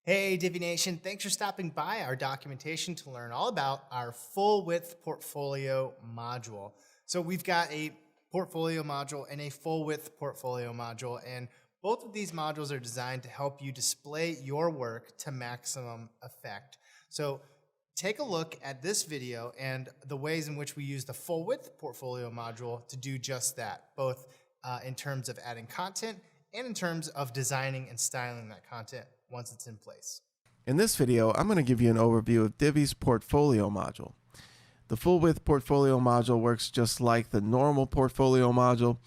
Hey, Divi Nation, thanks for stopping by our documentation to learn all about our full width portfolio module. So we've got a portfolio module and a full width portfolio module, and both of these modules are designed to help you display your work to maximum effect. So take a look at this video and the ways in which we use the full width portfolio module to do just that, both in terms of adding content and in terms of designing and styling that content once it's in place. In this video, I'm going to give you an overview of Divi's portfolio module. The Fullwidth portfolio module works just like the normal portfolio module,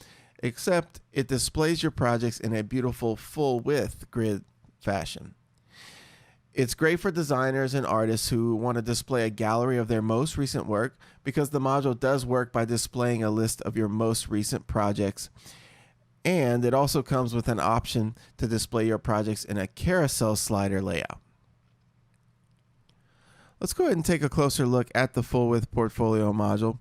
except it displays your projects in a beautiful full width grid fashion. It's great for designers and artists who want to display a gallery of their most recent work because the module does work by displaying a list of your most recent projects. And it also comes with an option to display your projects in a carousel slider layout. Let's go ahead and take a closer look at the Fullwidth portfolio module.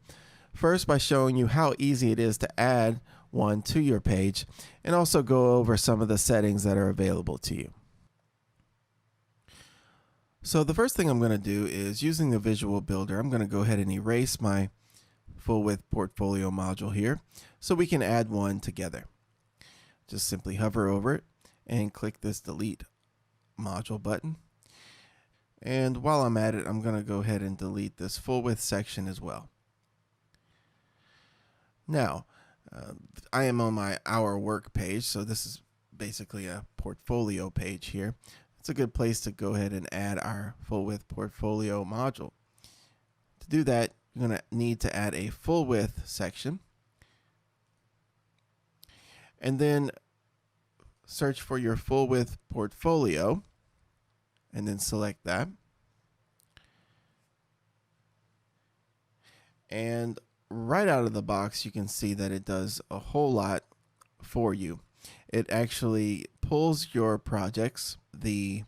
First, by showing you how easy it is to add one to your page, and also go over some of the settings that are available to you. So the first thing I'm going to do is, using the visual builder, I'm going to go ahead and erase my Fullwidth portfolio module here so we can add one together. Just simply hover over it and click this delete module button. And while I'm at it, I'm going to go ahead and delete this full width section as well. Now, I am on my Our Work page, so this is basically a portfolio page here. It's a good place to go ahead and add our full width portfolio module. To do that, you're going to need to add a full width section. And then search for your full width portfolio and then select that. And right out of the box, you can see that it does a whole lot for you. It actually pulls your projects, the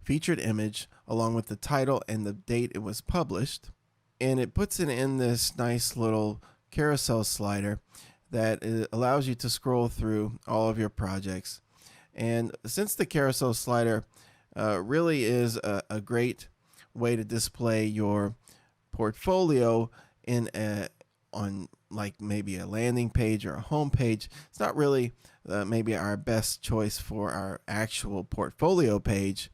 featured image, along with the title and the date it was published, and it puts it in this nice little carousel slider that allows you to scroll through all of your projects. And since the carousel slider really is a great way to display your portfolio on like maybe a landing page or a home page, it's not really maybe our best choice for our actual portfolio page.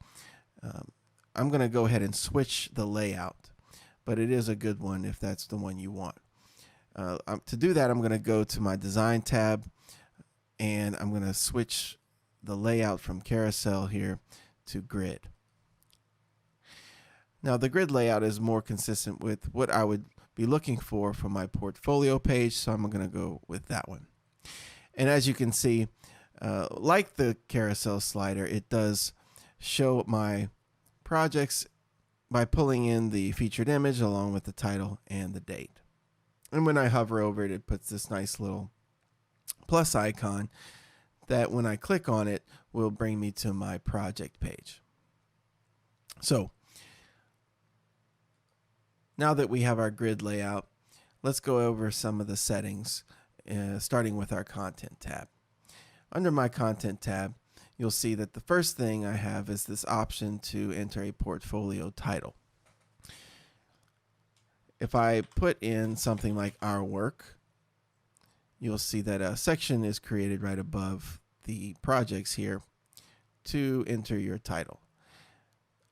I'm going to go ahead and switch the layout, but it is a good one if that's the one you want. To do that, I'm going to go to my design tab and I'm going to switch the layout from carousel here to grid. Now the grid layout is more consistent with what I would be looking for my portfolio page, so I'm going to go with that one. And as you can see, like the carousel slider, it does show my projects by pulling in the featured image along with the title and the date. And when I hover over it, it puts this nice little plus icon that when I click on it will bring me to my project page. So now that we have our grid layout, let's go over some of the settings, starting with our content tab. Under my content tab, you'll see that the first thing I have is this option to enter a portfolio title. If I put in something like Our Work, you'll see that a section is created right above the projects here to enter your title.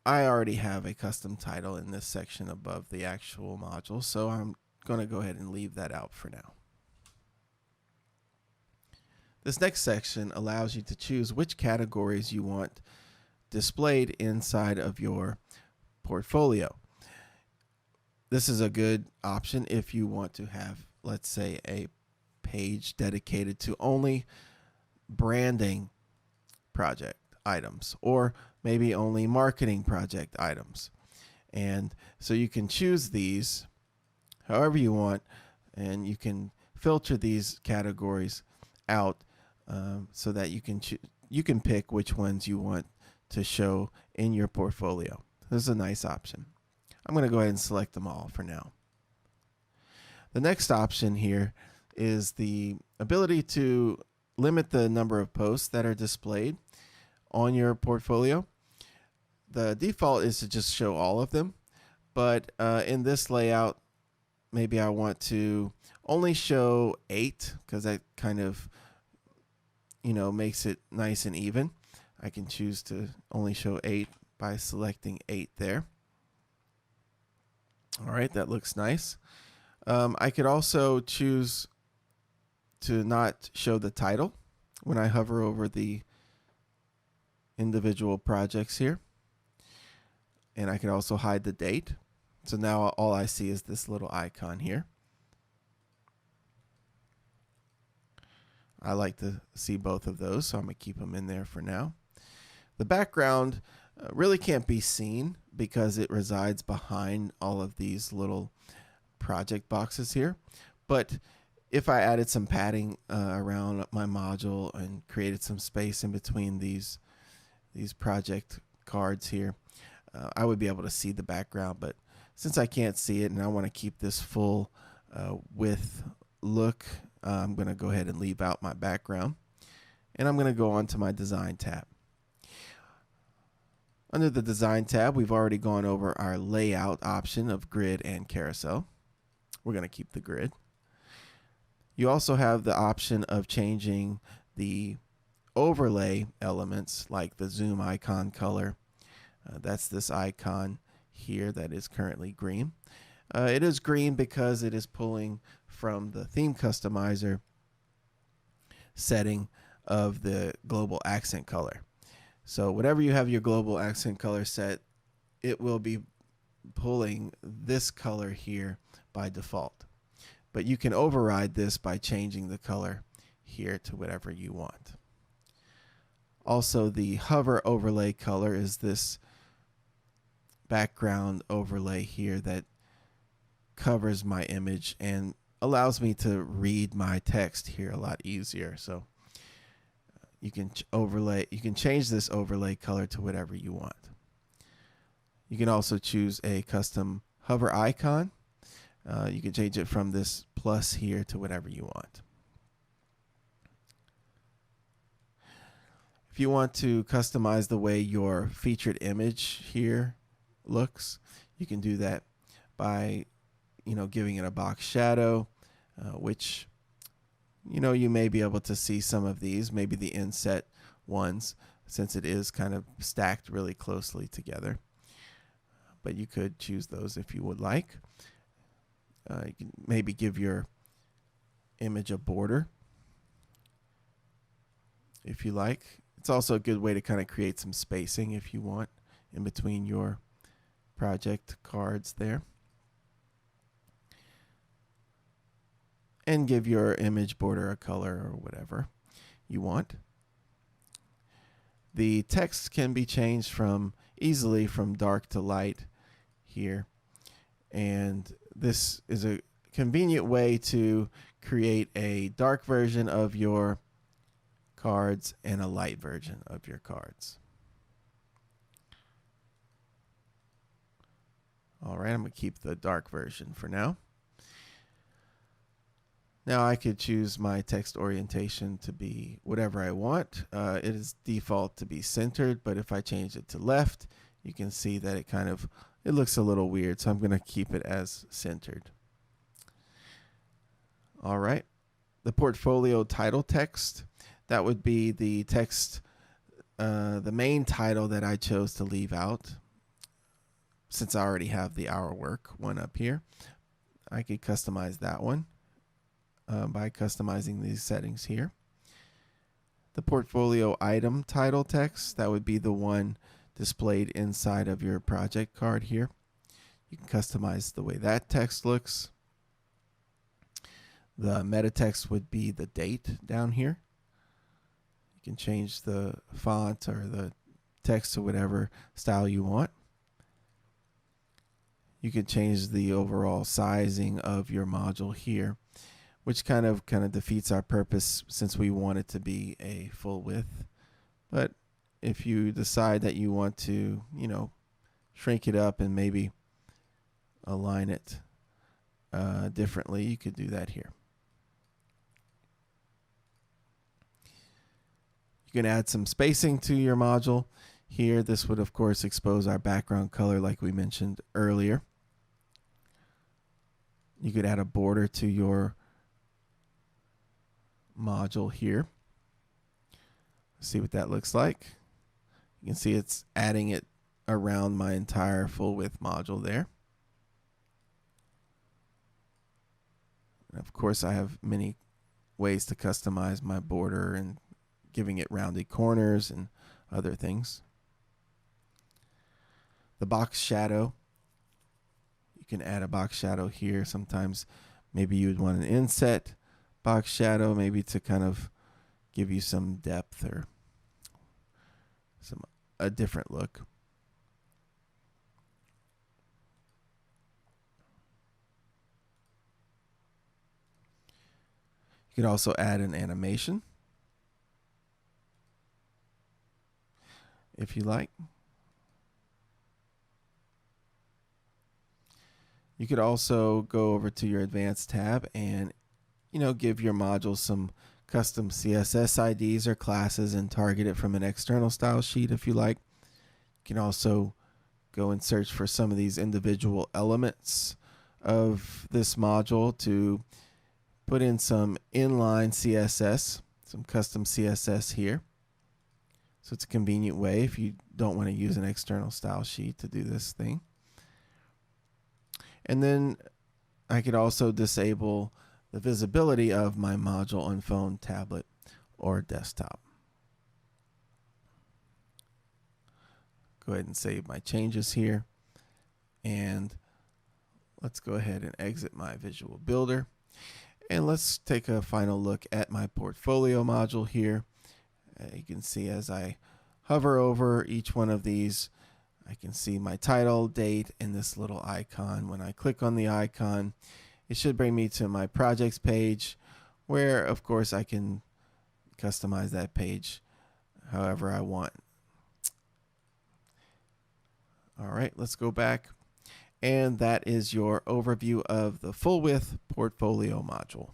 I already have a custom title in this section above the actual module, so I'm going to go ahead and leave that out for now. This next section allows you to choose which categories you want displayed inside of your portfolio. This is a good option if you want to have, let's say, a page dedicated to only branding project items, or maybe only marketing project items. And so you can choose these however you want, and you can filter these categories out so that you can pick which ones you want to show in your portfolio. This is a nice option. I'm going to go ahead and select them all for now. The next option here is the ability to limit the number of posts that are displayed on your portfolio. The default is to just show all of them, but in this layout, maybe I want to only show 8 because that kind of, makes it nice and even. I can choose to only show 8 by selecting 8 there. All right, that looks nice. I could also choose to not show the title when I hover over the individual projects here. And I can also hide the date. So now all I see is this little icon here. I like to see both of those, so I'm going to keep them in there for now. The background really can't be seen because it resides behind all of these little project boxes here. But if I added some padding around my module and created some space in between these project cards here, I would be able to see the background. But since I can't see it and I want to keep this full width look, I'm going to go ahead and leave out my background. And I'm going to go on to my design tab. Under the design tab, we've already gone over our layout option of grid and carousel. We're going to keep the grid. You also have the option of changing the overlay elements like the zoom icon color. That's this icon here that is currently green. It is green because it is pulling from the theme customizer setting of the global accent color. So whenever you have your global accent color set, it will be pulling this color here by default. But you can override this by changing the color here to whatever you want. Also, the hover overlay color is this background overlay here that covers my image and allows me to read my text here a lot easier. So you can change this overlay color to whatever you want. You can also choose a custom hover icon. You can change it from this plus here to whatever you want. If you want to customize the way your featured image here looks, you can do that by giving it a box shadow, which you may be able to see some of these, maybe the inset ones, since it is kind of stacked really closely together. But you could choose those if you would like. You can maybe give your image a border if you like. It's also a good way to kind of create some spacing if you want in between your project cards there. And give your image border a color or whatever you want. The text can be changed easily from dark to light here. And this is a convenient way to create a dark version of your cards and a light version of your cards. All right, I'm going to keep the dark version for now. Now I could choose my text orientation to be whatever I want. It is default to be centered, but if I change it to left, you can see that it looks a little weird, so I'm going to keep it as centered. All right, the portfolio title text, that would be the text, the main title that I chose to leave out. Since I already have the Our Work one up here, I could customize that one. By customizing these settings here. The portfolio item title text, that would be the one displayed inside of your project card here. You can customize the way that text looks. The meta text would be the date down here. You can change the font or the text to whatever style you want. You can change the overall sizing of your module here, which kind of defeats our purpose since we want it to be a full width. But if you decide that you want to, shrink it up and maybe align it differently, you could do that here. You can add some spacing to your module. here. This would, of course, expose our background color like we mentioned earlier. You could add a border to your module here. See what that looks like. You can see it's adding it around my entire full width module there. And of course, I have many ways to customize my border and giving it rounded corners and other things. The box shadow, you can add a box shadow here. Sometimes maybe you would want an inset box shadow, maybe to kind of give you some depth or a different look. You could also add an animation if you like. You could also go over to your advanced tab and, give your module some custom CSS IDs or classes and target it from an external style sheet if you like. You can also go and search for some of these individual elements of this module to put in some inline CSS, some custom CSS here. So it's a convenient way if you don't want to use an external style sheet to do this thing. And then I could also disable the visibility of my module on phone, tablet, or desktop. Go ahead and save my changes here. And let's go ahead and exit my Visual Builder. And let's take a final look at my portfolio module here. You can see as I hover over each one of these, I can see my title, date, and this little icon. When I click on the icon, it should bring me to my projects page, where, of course, I can customize that page however I want. All right, let's go back. And that is your overview of the Fullwidth portfolio module.